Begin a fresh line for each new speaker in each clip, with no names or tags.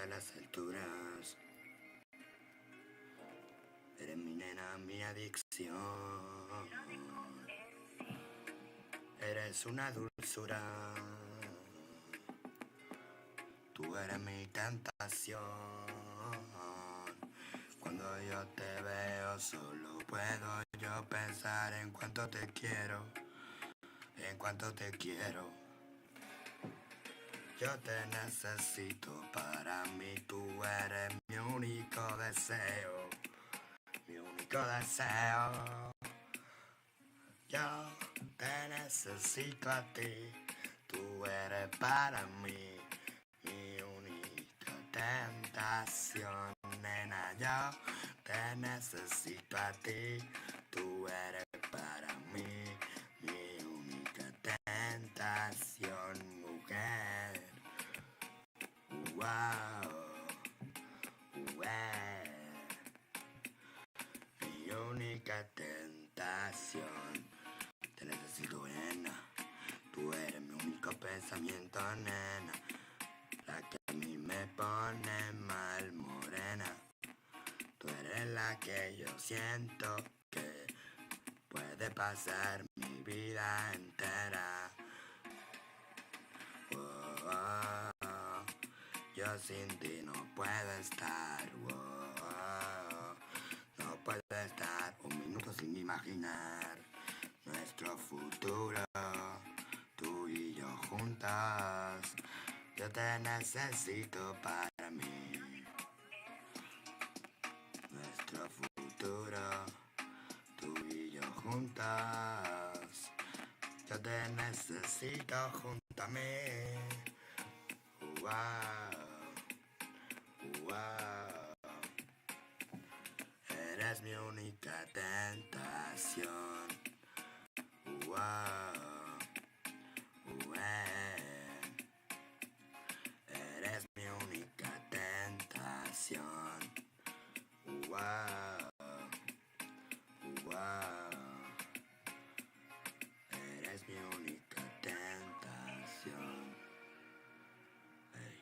a las alturas. Eres mi nena, mi adicción. Eres una dulzura. Tú eres mi tentación. Cuando yo te veo solo puedo yo pensar en cuánto te quiero. En cuánto te quiero. Yo te necesito para mí, tú eres mi único deseo. Mi único deseo. Yo te necesito a ti, tú eres para mí mi única tentación, nena. Yo te necesito a ti, tú eres para mí mi única tentación, mujer. Wow, wow. Mi única tentación. Te necesito, nena. Tú eres mi único pensamiento, nena. La que a mí me pone mal, morena. Tú eres la que yo siento que puede pasar mi vida entera. Oh, oh, oh. Yo sin ti no puedo estar. Oh, oh. No puedo estar un minuto sin imaginar nuestro futuro, tú y yo juntas. Yo te necesito para mí. Nuestro futuro, tú y yo juntas. Yo te necesito junto a mí. Wow, wow. Eres mi única tentación. Wow, wow. Eres mi única tentación. Wow, wow. Eres mi única tentación. Hey,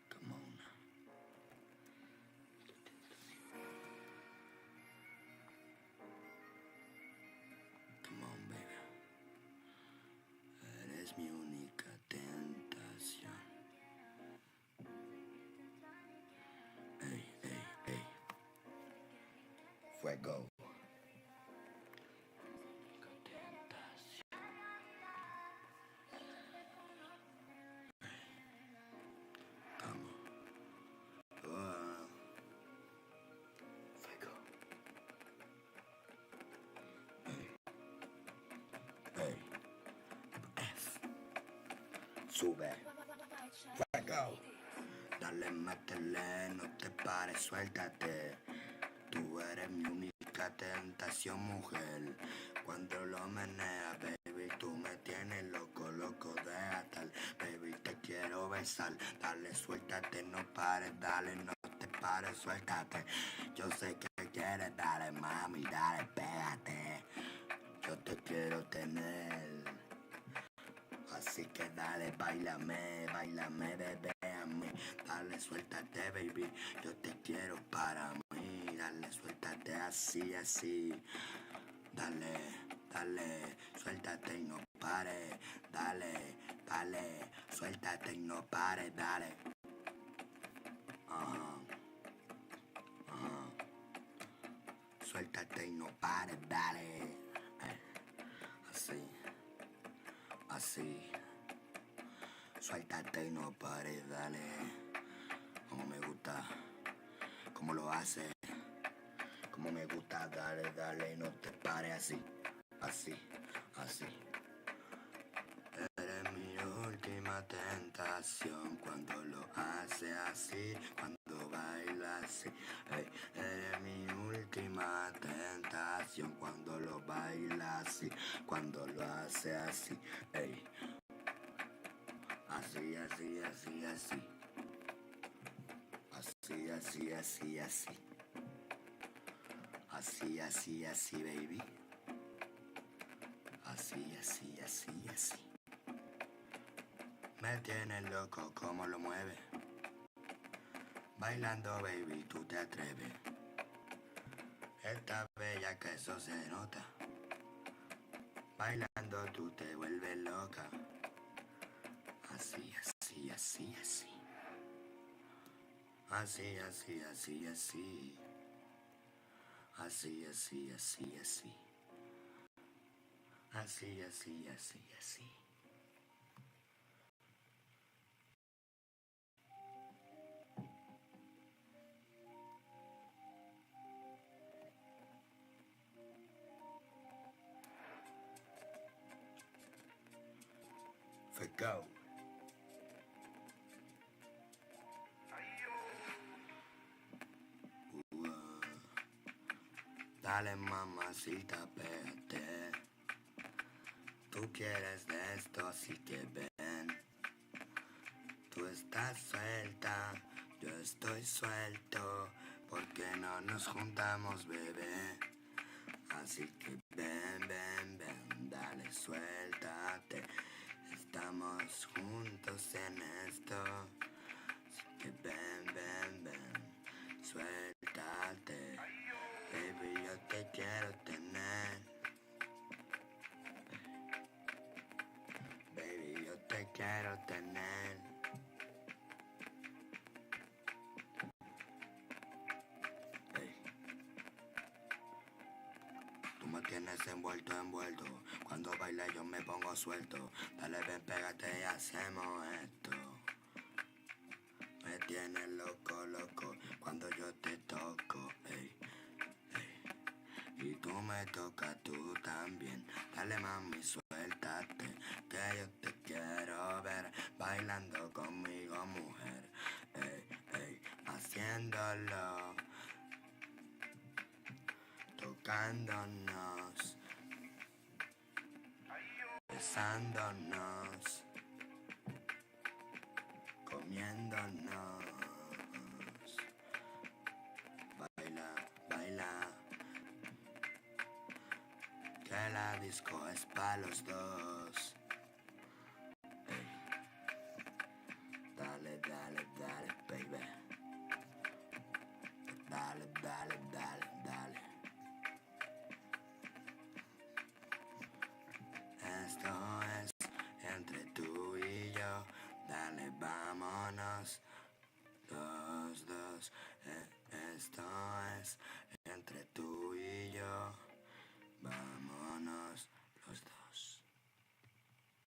come on. Come on, baby. Eres mi única tentación. Hey, hey, hey. Fuego. Sube, fuego, dale, métele, no te pares, suéltate. Tú eres mi única tentación, mujer. Cuando lo meneas, baby, tú me tienes loco, loco de tal. Baby, te quiero besar, dale, suéltate, no pares, dale, no te pares, suéltate. Yo sé que quieres, dale, mami, dale, pégate. Yo te quiero tener. Así que dale, bailame, bailame, bebé a mí. Dale, suéltate, baby, yo te quiero para mí. Dale, suéltate así, así. Dale, dale, suéltate y no pares. Dale, dale, suéltate y no pares, dale. Suéltate y no pares, dale. Así, así. Suéltate y no pares, dale. Como me gusta, como lo hace. Como me gusta, dale, dale, no te pares así. Así, así. Eres mi última tentación cuando lo hace así, cuando baila así. Hey, eres mi última tentación cuando lo baila así, cuando lo hace así. Hey. Así, así, así, así. Así, así, así, así. Así, así, así, baby. Así, así, así, así. Me tiene loco como lo mueve. Bailando, baby, tú te atreves. Esta bella que eso se nota. Bailando tú te vuelves loca. Así, así, así, así. Así, así, así, así. Así, así, así, así. Así, así, así, así. Go. Dale mamacita, pégate. Tú quieres de esto, así que ven. Tú estás suelta, yo estoy suelto. ¿Por qué no nos juntamos, bebé? Así que ven, ven, ven, dale, suéltate. Estamos juntos en esto. Así que ven, ven, ven, suéltate. Baby, yo te quiero tener. Baby, yo te quiero tener. Hey. Tú me tienes envuelto, envuelto. Cuando baila yo me pongo suelto. Dale, ven, pégate y hacemos esto. Me tienes loco, loco. Cuando yo te toco, hey, hey. Y tú me tocas, tú también. Dale, mami, suéltate. Que yo te quiero ver bailando conmigo, mujer. Hey, hey, haciéndolo. Tocándonos. Besándonos. Comiéndonos. Baila, baila. Que la disco es pa' los dos.